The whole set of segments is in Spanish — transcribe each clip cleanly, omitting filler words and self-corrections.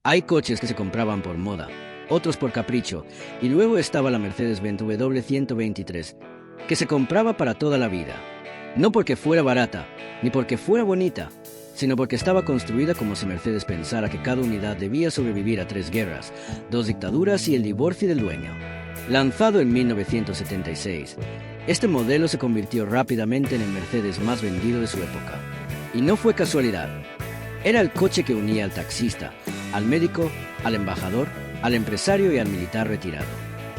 Hay coches que se compraban por moda, otros por capricho, y luego estaba la Mercedes-Benz W123, que se compraba para toda la vida. No porque fuera barata, ni porque fuera bonita, sino porque estaba construida como si Mercedes pensara que cada unidad debía sobrevivir a 3 guerras, 2 dictaduras y el divorcio del dueño. Lanzado en 1976, este modelo se convirtió rápidamente en el Mercedes más vendido de su época. Y no fue casualidad. Era el coche que unía al taxista, al médico, al embajador, al empresario y al militar retirado.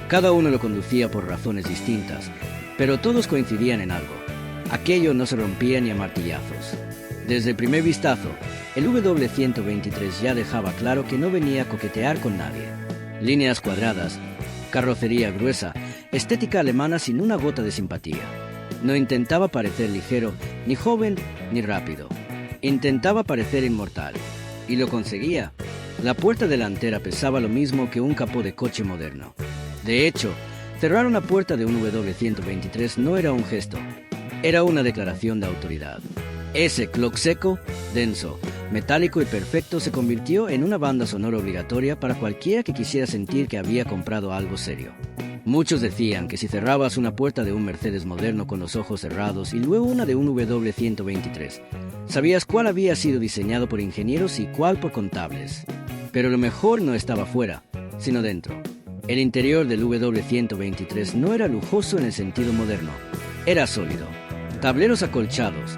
Cada uno lo conducía por razones distintas, pero todos coincidían en algo. Aquello no se rompía ni a martillazos. Desde el primer vistazo, el W123 ya dejaba claro que no venía a coquetear con nadie. Líneas cuadradas, carrocería gruesa, estética alemana sin una gota de simpatía. No intentaba parecer ligero, ni joven, ni rápido. Intentaba parecer inmortal. Y lo conseguía. La puerta delantera pesaba lo mismo que un capó de coche moderno. De hecho, cerrar una puerta de un W123 no era un gesto. Era una declaración de autoridad. Ese clock seco, denso, metálico y perfecto se convirtió en una banda sonora obligatoria para cualquiera que quisiera sentir que había comprado algo serio. Muchos decían que si cerrabas una puerta de un Mercedes moderno con los ojos cerrados y luego una de un W123, sabías cuál había sido diseñado por ingenieros y cuál por contables. Pero lo mejor no estaba fuera, sino dentro. El interior del W123 no era lujoso en el sentido moderno, era sólido. Tableros acolchados,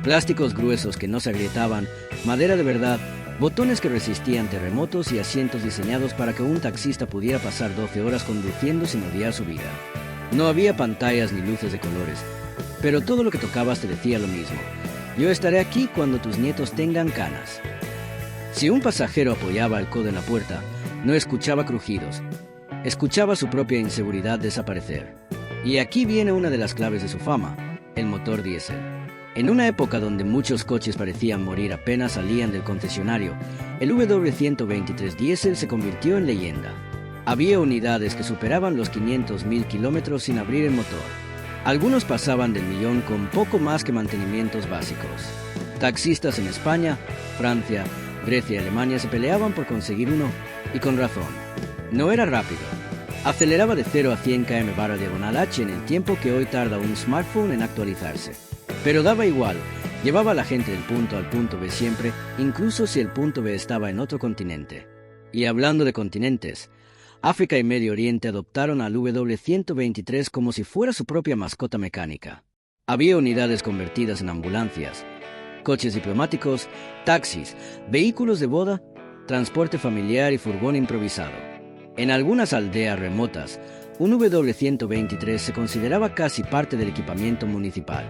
plásticos gruesos que no se agrietaban, madera de verdad, botones que resistían terremotos y asientos diseñados para que un taxista pudiera pasar 12 horas conduciendo sin odiar su vida. No había pantallas ni luces de colores, pero todo lo que tocabas te decía lo mismo. Yo estaré aquí cuando tus nietos tengan canas. Si un pasajero apoyaba el codo en la puerta, no escuchaba crujidos, escuchaba su propia inseguridad desaparecer. Y aquí viene una de las claves de su fama, el motor diésel. En una época donde muchos coches parecían morir apenas salían del concesionario, el W123 diésel se convirtió en leyenda. Había unidades que superaban los 500.000 kilómetros sin abrir el motor. Algunos pasaban del millón con poco más que mantenimientos básicos. Taxistas en España, Francia, Grecia y Alemania se peleaban por conseguir uno, y con razón. No era rápido. Aceleraba de 0 a 100 km/h en el tiempo que hoy tarda un smartphone en actualizarse. Pero daba igual, llevaba a la gente del punto al punto B siempre, incluso si el punto B estaba en otro continente. Y hablando de continentes, África y Medio Oriente adoptaron al W123 como si fuera su propia mascota mecánica. Había unidades convertidas en ambulancias, coches diplomáticos, taxis, vehículos de boda, transporte familiar y furgón improvisado. En algunas aldeas remotas, un W123 se consideraba casi parte del equipamiento municipal.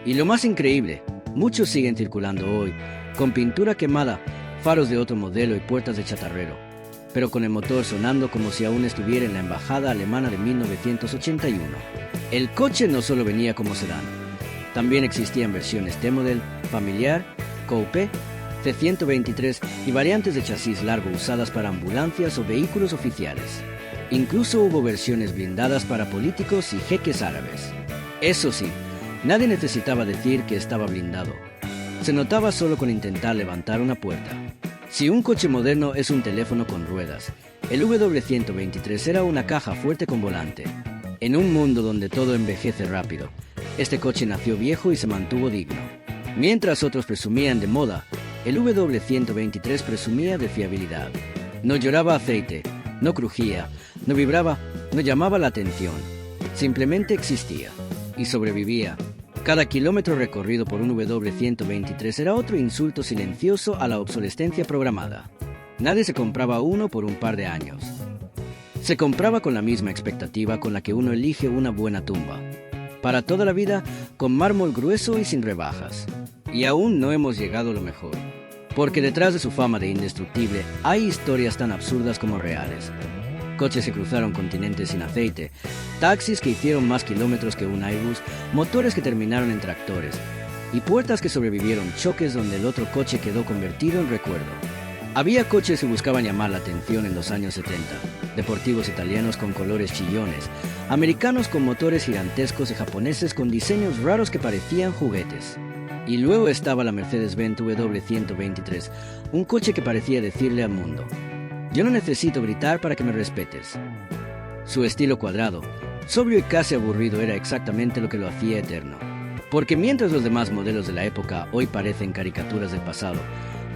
Y lo más increíble, muchos siguen circulando hoy, con pintura quemada, faros de otro modelo y puertas de chatarrero, pero con el motor sonando como si aún estuviera en la embajada alemana de 1981. El coche no solo venía como sedán, también existían versiones T-Model, familiar, coupé, C123 y variantes de chasis largo usadas para ambulancias o vehículos oficiales. Incluso hubo versiones blindadas para políticos y jeques árabes. Eso sí, nadie necesitaba decir que estaba blindado. Se notaba solo con intentar levantar una puerta. Si un coche moderno es un teléfono con ruedas, el W123 era una caja fuerte con volante. En un mundo donde todo envejece rápido, este coche nació viejo y se mantuvo digno. Mientras otros presumían de moda, el W123 presumía de fiabilidad. No lloraba aceite, no crujía, no vibraba, no llamaba la atención. Simplemente existía y sobrevivía. Cada kilómetro recorrido por un W123 era otro insulto silencioso a la obsolescencia programada. Nadie se compraba uno por un par de años. Se compraba con la misma expectativa con la que uno elige una buena tumba. Para toda la vida, con mármol grueso y sin rebajas. Y aún no hemos llegado a lo mejor. Porque detrás de su fama de indestructible hay historias tan absurdas como reales. Coches que cruzaron continentes sin aceite, taxis que hicieron más kilómetros que un Airbus, motores que terminaron en tractores, y puertas que sobrevivieron choques donde el otro coche quedó convertido en recuerdo. Había coches que buscaban llamar la atención en los años 70, deportivos italianos con colores chillones, americanos con motores gigantescos y japoneses con diseños raros que parecían juguetes. Y luego estaba la Mercedes-Benz W123, un coche que parecía decirle al mundo: Yo no necesito gritar para que me respetes. Su estilo cuadrado, sobrio y casi aburrido era exactamente lo que lo hacía eterno. Porque mientras los demás modelos de la época hoy parecen caricaturas del pasado,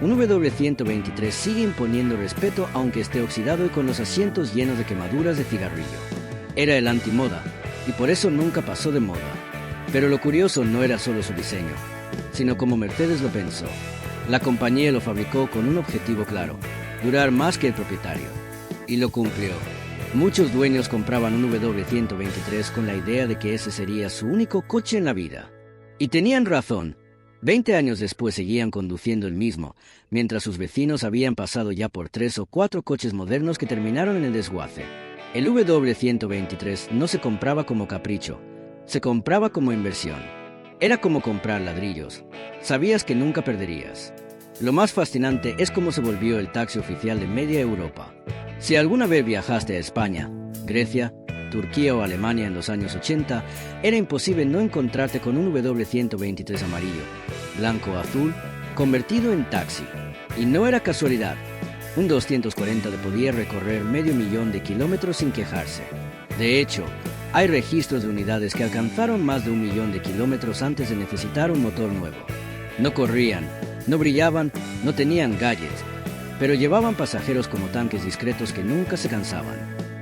un W123 sigue imponiendo respeto aunque esté oxidado y con los asientos llenos de quemaduras de cigarrillo. Era el antimoda y por eso nunca pasó de moda. Pero lo curioso no era solo su diseño, sino como Mercedes lo pensó. La compañía lo fabricó con un objetivo claro: durar más que el propietario. Y lo cumplió. Muchos dueños compraban un W123 con la idea de que ese sería su único coche en la vida. Y tenían razón. 20 años después seguían conduciendo el mismo, mientras sus vecinos habían pasado ya por 3 o 4 coches modernos que terminaron en el desguace. El W123 no se compraba como capricho, se compraba como inversión. Era como comprar ladrillos. Sabías que nunca perderías. Lo más fascinante es cómo se volvió el taxi oficial de media Europa. Si alguna vez viajaste a España, Grecia, Turquía o Alemania en los años 80, era imposible no encontrarte con un W123 amarillo, blanco o azul, convertido en taxi. Y no era casualidad. Un 240 le podía recorrer 500.000 de kilómetros sin quejarse. De hecho, hay registros de unidades que alcanzaron más de 1.000.000 de kilómetros antes de necesitar un motor nuevo. No corrían, no brillaban, no tenían gadgets, pero llevaban pasajeros como tanques discretos que nunca se cansaban.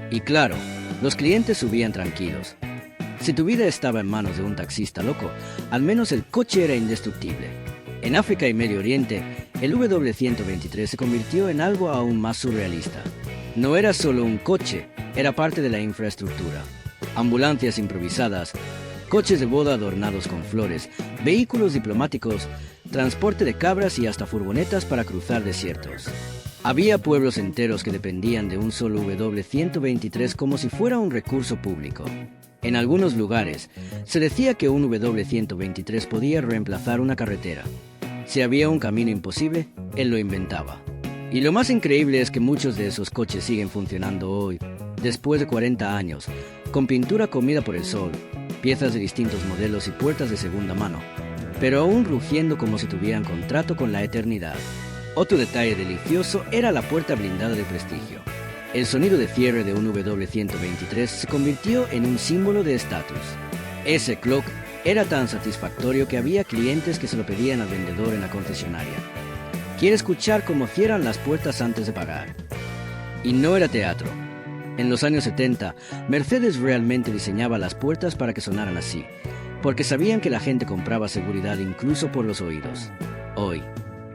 Y claro, los clientes subían tranquilos. Si tu vida estaba en manos de un taxista loco, al menos el coche era indestructible. En África y Medio Oriente, el W123 se convirtió en algo aún más surrealista. No era solo un coche, era parte de la infraestructura. Ambulancias improvisadas, coches de boda adornados con flores, vehículos diplomáticos, transporte de cabras y hasta furgonetas para cruzar desiertos. Había pueblos enteros que dependían de un solo W123 como si fuera un recurso público. En algunos lugares, se decía que un W123 podía reemplazar una carretera. Si había un camino imposible, él lo inventaba. Y lo más increíble es que muchos de esos coches siguen funcionando hoy, después de 40 años, con pintura comida por el sol, piezas de distintos modelos y puertas de segunda mano, pero aún rugiendo como si tuvieran contrato con la eternidad. Otro detalle delicioso era la puerta blindada de prestigio. El sonido de cierre de un W123 se convirtió en un símbolo de estatus. Ese clock era tan satisfactorio que había clientes que se lo pedían al vendedor en la concesionaria. Quiere escuchar cómo cierran las puertas antes de pagar. Y no era teatro. En los años 70, Mercedes realmente diseñaba las puertas para que sonaran así, porque sabían que la gente compraba seguridad incluso por los oídos. Hoy,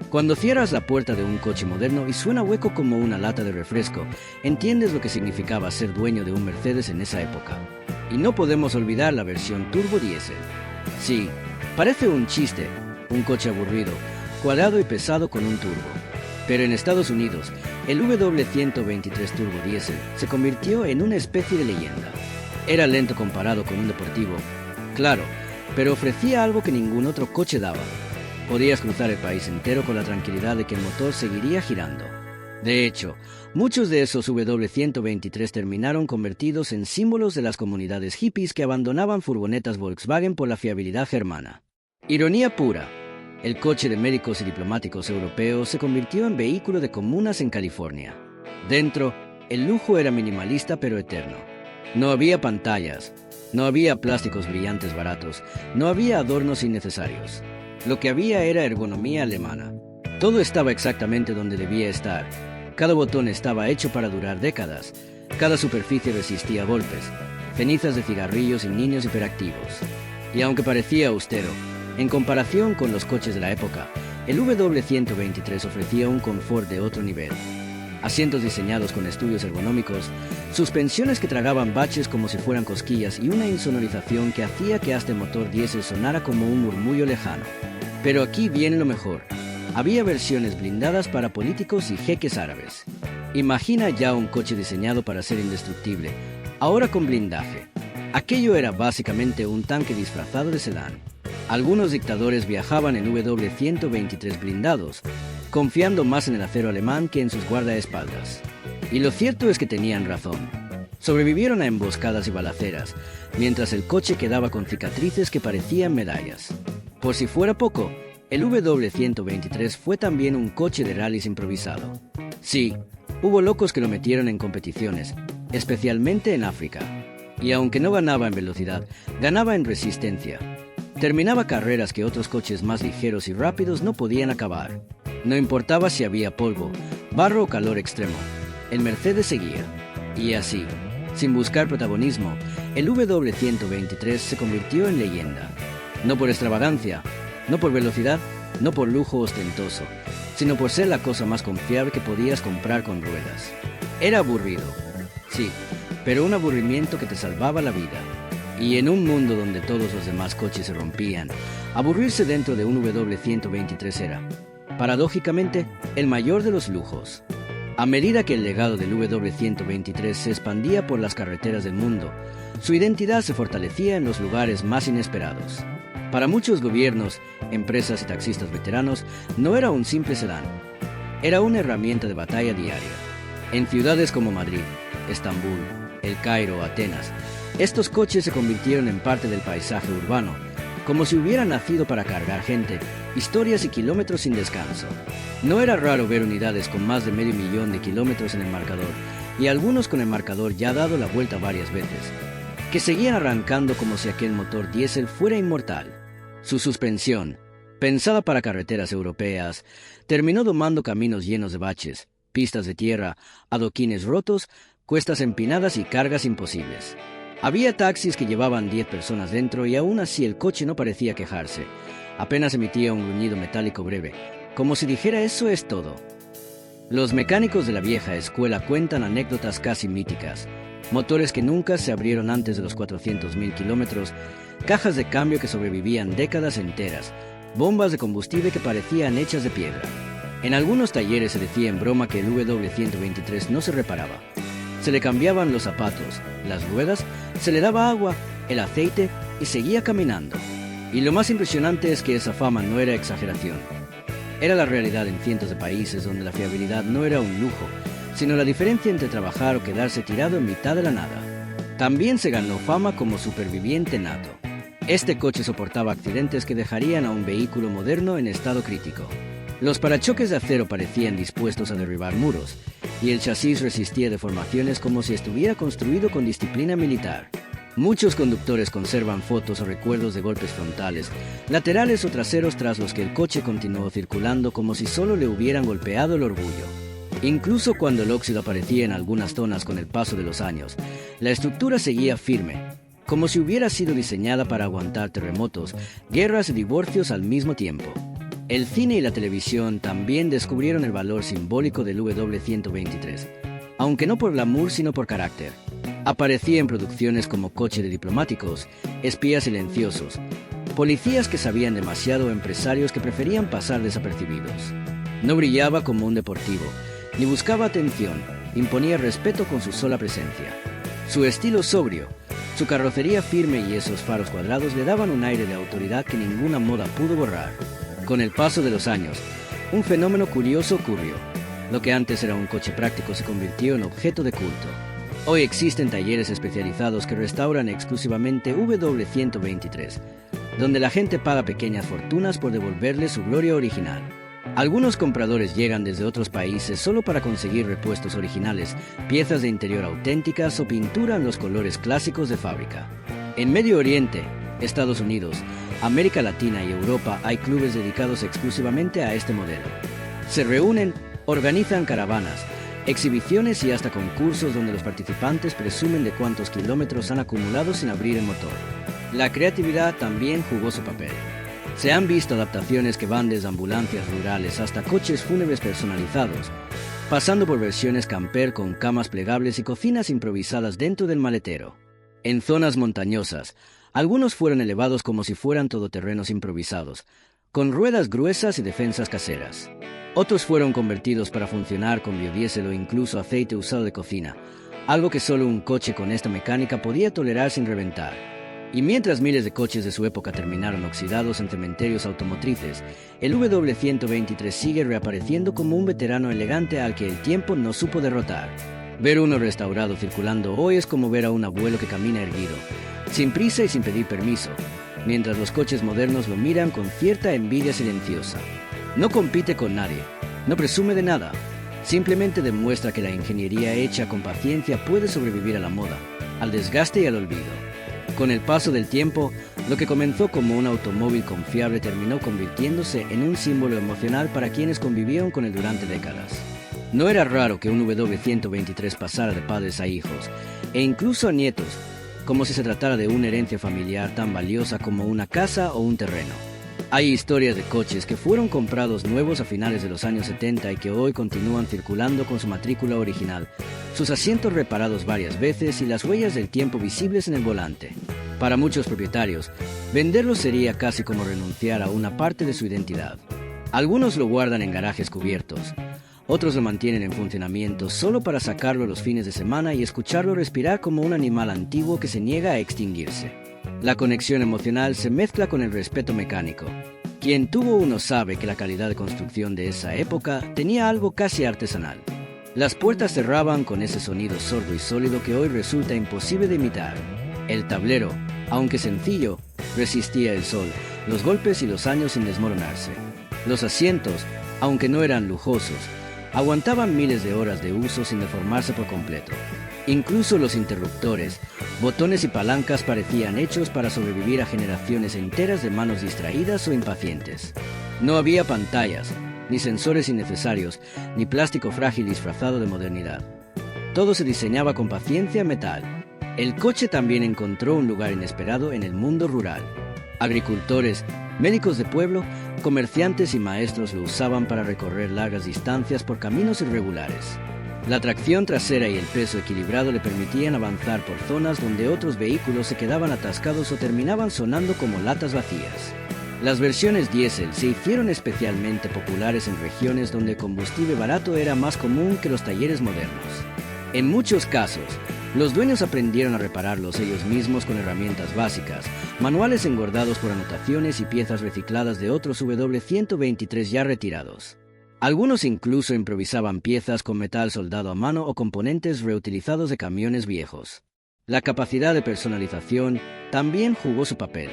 cuando cierras la puerta de un coche moderno y suena hueco como una lata de refresco, entiendes lo que significaba ser dueño de un Mercedes en esa época. Y no podemos olvidar la versión turbo diésel. Sí, parece un chiste, un coche aburrido, cuadrado y pesado con un turbo. Pero en Estados Unidos, el W123 turbo diésel se convirtió en una especie de leyenda. Era lento comparado con un deportivo, claro, pero ofrecía algo que ningún otro coche daba. Podías cruzar el país entero con la tranquilidad de que el motor seguiría girando. De hecho, muchos de esos W123 terminaron convertidos en símbolos de las comunidades hippies que abandonaban furgonetas Volkswagen por la fiabilidad germana. Ironía pura. El coche de médicos y diplomáticos europeos se convirtió en vehículo de comunas en California. Dentro, el lujo era minimalista pero eterno. No había pantallas, no había plásticos brillantes baratos, no había adornos innecesarios. Lo que había era ergonomía alemana. Todo estaba exactamente donde debía estar. Cada botón estaba hecho para durar décadas. Cada superficie resistía golpes, cenizas de cigarrillos y niños hiperactivos. Y aunque parecía austero, en comparación con los coches de la época, el W123 ofrecía un confort de otro nivel. Asientos diseñados con estudios ergonómicos, suspensiones que tragaban baches como si fueran cosquillas y una insonorización que hacía que hasta el motor diésel sonara como un murmullo lejano. Pero aquí viene lo mejor. Había versiones blindadas para políticos y jeques árabes. Imagina ya un coche diseñado para ser indestructible, ahora con blindaje. Aquello era básicamente un tanque disfrazado de sedán. Algunos dictadores viajaban en W123 blindados, confiando más en el acero alemán que en sus guardaespaldas. Y lo cierto es que tenían razón. Sobrevivieron a emboscadas y balaceras, mientras el coche quedaba con cicatrices que parecían medallas. Por si fuera poco, el W123 fue también un coche de rallies improvisado. Sí, Hubo locos que lo metieron en competiciones, especialmente en África. Y aunque no ganaba en velocidad, ganaba en resistencia. Terminaba carreras que otros coches más ligeros y rápidos no podían acabar. No importaba si había polvo, barro o calor extremo, el Mercedes seguía. Y así, sin buscar protagonismo, el W123 se convirtió en leyenda. No por extravagancia, no por velocidad, no por lujo ostentoso, sino por ser la cosa más confiable que podías comprar con ruedas. Era aburrido, sí, pero un aburrimiento que te salvaba la vida. Y en un mundo donde todos los demás coches se rompían, aburrirse dentro de un W123 era, paradójicamente, el mayor de los lujos. A medida que el legado del W123 se expandía por las carreteras del mundo, su identidad se fortalecía en los lugares más inesperados. Para muchos gobiernos, empresas y taxistas veteranos, no era un simple sedán. Era una herramienta de batalla diaria. En ciudades como Madrid, Estambul, El Cairo, Atenas, estos coches se convirtieron en parte del paisaje urbano, como si hubieran nacido para cargar gente, historias y kilómetros sin descanso. No era raro ver unidades con más de 500.000 de kilómetros en el marcador, y algunos con el marcador ya dado la vuelta varias veces, que seguían arrancando como si aquel motor diésel fuera inmortal. Su suspensión, pensada para carreteras europeas, terminó domando caminos llenos de baches, pistas de tierra, adoquines rotos, cuestas empinadas y cargas imposibles. Había taxis que llevaban 10 personas dentro y aún así el coche no parecía quejarse. Apenas emitía un gruñido metálico breve, como si dijera eso es todo. Los mecánicos de la vieja escuela cuentan anécdotas casi míticas. Motores que nunca se abrieron antes de los 400.000 kilómetros, cajas de cambio que sobrevivían décadas enteras, bombas de combustible que parecían hechas de piedra. En algunos talleres se decía en broma que el W123 no se reparaba. Se le cambiaban los zapatos, las ruedas, se le daba agua, el aceite y seguía caminando. Y lo más impresionante es que esa fama no era exageración. Era la realidad en cientos de países donde la fiabilidad no era un lujo, sino la diferencia entre trabajar o quedarse tirado en mitad de la nada. También se ganó fama como superviviente nato. Este coche soportaba accidentes que dejarían a un vehículo moderno en estado crítico. Los parachoques de acero parecían dispuestos a derribar muros, y el chasis resistía deformaciones como si estuviera construido con disciplina militar. Muchos conductores conservan fotos o recuerdos de golpes frontales, laterales o traseros tras los que el coche continuó circulando como si solo le hubieran golpeado el orgullo. Incluso cuando el óxido aparecía en algunas zonas con el paso de los años, la estructura seguía firme, como si hubiera sido diseñada para aguantar terremotos, guerras y divorcios al mismo tiempo. El cine y la televisión también descubrieron el valor simbólico del W123, aunque no por glamour sino por carácter. Aparecía en producciones como coche de diplomáticos, espías silenciosos, policías que sabían demasiado o empresarios que preferían pasar desapercibidos. No brillaba como un deportivo, ni buscaba atención, imponía respeto con su sola presencia. Su estilo sobrio, su carrocería firme y esos faros cuadrados le daban un aire de autoridad que ninguna moda pudo borrar. Con el paso de los años, un fenómeno curioso ocurrió. Lo que antes era un coche práctico se convirtió en objeto de culto. Hoy existen talleres especializados que restauran exclusivamente W123, donde la gente paga pequeñas fortunas por devolverle su gloria original. Algunos compradores llegan desde otros países solo para conseguir repuestos originales, piezas de interior auténticas o pintura en los colores clásicos de fábrica. En Medio Oriente, Estados Unidos, América Latina y Europa hay clubes dedicados exclusivamente a este modelo. Se reúnen, organizan caravanas, exhibiciones y hasta concursos donde los participantes presumen de cuántos kilómetros han acumulado sin abrir el motor. La creatividad también jugó su papel. Se han visto adaptaciones que van desde ambulancias rurales hasta coches fúnebres personalizados, pasando por versiones camper con camas plegables y cocinas improvisadas dentro del maletero. En zonas montañosas, algunos fueron elevados como si fueran todoterrenos improvisados, con ruedas gruesas y defensas caseras. Otros fueron convertidos para funcionar con biodiesel o incluso aceite usado de cocina, algo que solo un coche con esta mecánica podía tolerar sin reventar. Y mientras miles de coches de su época terminaron oxidados en cementerios automotrices, el W123 sigue reapareciendo como un veterano elegante al que el tiempo no supo derrotar. Ver uno restaurado circulando hoy es como ver a un abuelo que camina erguido, sin prisa y sin pedir permiso, mientras los coches modernos lo miran con cierta envidia silenciosa. No compite con nadie, no presume de nada, Simplemente demuestra que la ingeniería hecha con paciencia puede sobrevivir a la moda, al desgaste y al olvido. Con el paso del tiempo, lo que comenzó como un automóvil confiable terminó convirtiéndose en un símbolo emocional para quienes convivieron con él durante décadas. No era raro que un W123 pasara de padres a hijos, e incluso a nietos, como si se tratara de una herencia familiar tan valiosa como una casa o un terreno. Hay historias de coches que fueron comprados nuevos a finales de los años 70 y que hoy continúan circulando con su matrícula original, sus asientos reparados varias veces y las huellas del tiempo visibles en el volante. Para muchos propietarios, venderlos sería casi como renunciar a una parte de su identidad. Algunos lo guardan en garajes cubiertos, otros lo mantienen en funcionamiento solo para sacarlo los fines de semana y escucharlo respirar como un animal antiguo que se niega a extinguirse. La conexión emocional se mezcla con el respeto mecánico. Quien tuvo uno sabe que la calidad de construcción de esa época tenía algo casi artesanal. Las puertas cerraban con ese sonido sordo y sólido que hoy resulta imposible de imitar. El tablero, aunque sencillo, resistía el sol, los golpes y los años sin desmoronarse. Los asientos, aunque no eran lujosos, aguantaban miles de horas de uso sin deformarse por completo. Incluso los interruptores, botones y palancas parecían hechos para sobrevivir a generaciones enteras de manos distraídas o impacientes. No había pantallas, ni sensores innecesarios, ni plástico frágil disfrazado de modernidad. Todo se diseñaba con paciencia metal. El coche también encontró un lugar inesperado en el mundo rural. Agricultores, médicos de pueblo, comerciantes y maestros lo usaban para recorrer largas distancias por caminos irregulares. La tracción trasera y el peso equilibrado le permitían avanzar por zonas donde otros vehículos se quedaban atascados o terminaban sonando como latas vacías. Las versiones diésel se hicieron especialmente populares en regiones donde el combustible barato era más común que los talleres modernos. En muchos casos, los dueños aprendieron a repararlos ellos mismos con herramientas básicas, manuales engordados por anotaciones y piezas recicladas de otros W123 ya retirados. Algunos incluso improvisaban piezas con metal soldado a mano o componentes reutilizados de camiones viejos. La capacidad de personalización también jugó su papel.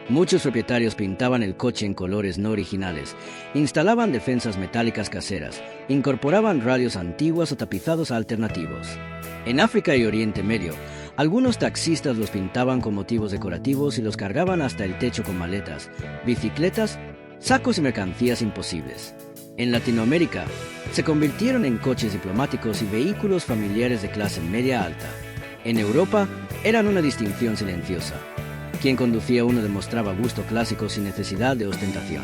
Muchos propietarios pintaban el coche en colores no originales, instalaban defensas metálicas caseras, incorporaban radios antiguas o tapizados alternativos. En África y Oriente Medio, algunos taxistas los pintaban con motivos decorativos y los cargaban hasta el techo con maletas, bicicletas, sacos y mercancías imposibles. En Latinoamérica, se convirtieron en coches diplomáticos y vehículos familiares de clase media alta. En Europa, eran una distinción silenciosa. Quien conducía uno demostraba gusto clásico sin necesidad de ostentación.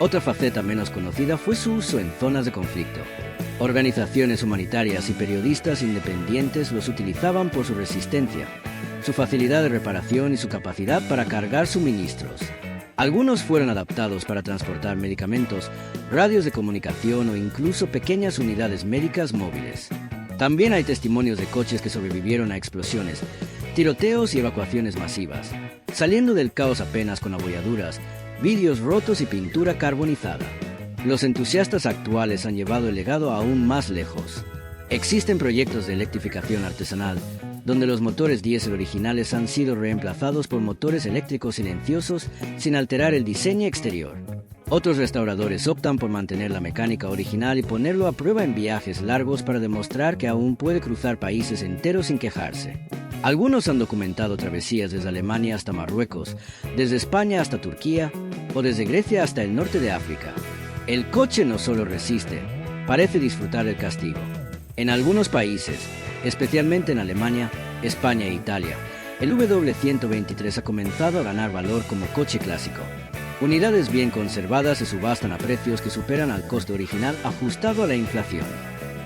Otra faceta menos conocida fue su uso en zonas de conflicto. Organizaciones humanitarias y periodistas independientes los utilizaban por su resistencia, su facilidad de reparación y su capacidad para cargar suministros. Algunos fueron adaptados para transportar medicamentos, radios de comunicación o incluso pequeñas unidades médicas móviles. También hay testimonios de coches que sobrevivieron a explosiones, tiroteos y evacuaciones masivas, saliendo del caos apenas con abolladuras, vidrios rotos y pintura carbonizada. Los entusiastas actuales han llevado el legado aún más lejos. Existen proyectos de electrificación artesanal, donde los motores diésel originales han sido reemplazados por motores eléctricos silenciosos sin alterar el diseño exterior. Otros restauradores optan por mantener la mecánica original y ponerlo a prueba en viajes largos para demostrar que aún puede cruzar países enteros sin quejarse. Algunos han documentado travesías desde Alemania hasta Marruecos, desde España hasta Turquía o desde Grecia hasta el norte de África. El coche no solo resiste, parece disfrutar del castigo. En algunos países, especialmente en Alemania, España e Italia, el W123 ha comenzado a ganar valor como coche clásico. Unidades bien conservadas se subastan a precios que superan al coste original ajustado a la inflación.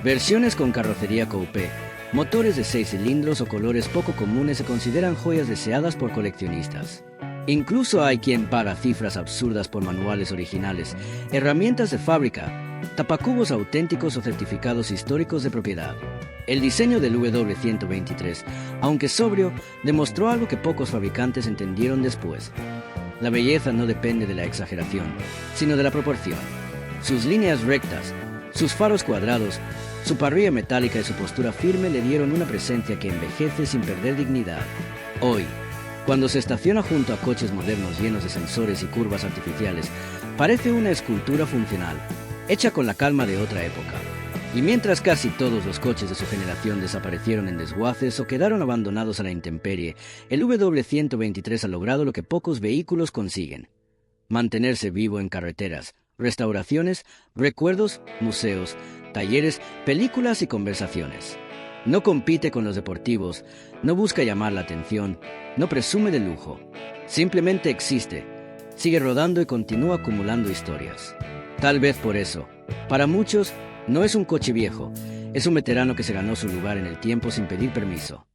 Versiones con carrocería coupé, motores de 6 cilindros o colores poco comunes se consideran joyas deseadas por coleccionistas. Incluso hay quien paga cifras absurdas por manuales originales, herramientas de fábrica, tapacubos auténticos o certificados históricos de propiedad. El diseño del W123, aunque sobrio, demostró algo que pocos fabricantes entendieron después. La belleza no depende de la exageración, sino de la proporción. Sus líneas rectas, sus faros cuadrados, su parrilla metálica y su postura firme le dieron una presencia que envejece sin perder dignidad. Hoy, cuando se estaciona junto a coches modernos llenos de sensores y curvas artificiales, parece una escultura funcional, hecha con la calma de otra época. Y mientras casi todos los coches de su generación desaparecieron en desguaces o quedaron abandonados a la intemperie, el W123 ha logrado lo que pocos vehículos consiguen: mantenerse vivo en carreteras, restauraciones, recuerdos, museos, talleres, películas y conversaciones. No compite con los deportivos, no busca llamar la atención, no presume de lujo. Simplemente existe, sigue rodando y continúa acumulando historias. Tal vez por eso, para muchos, no es un coche viejo, es un veterano que se ganó su lugar en el tiempo sin pedir permiso.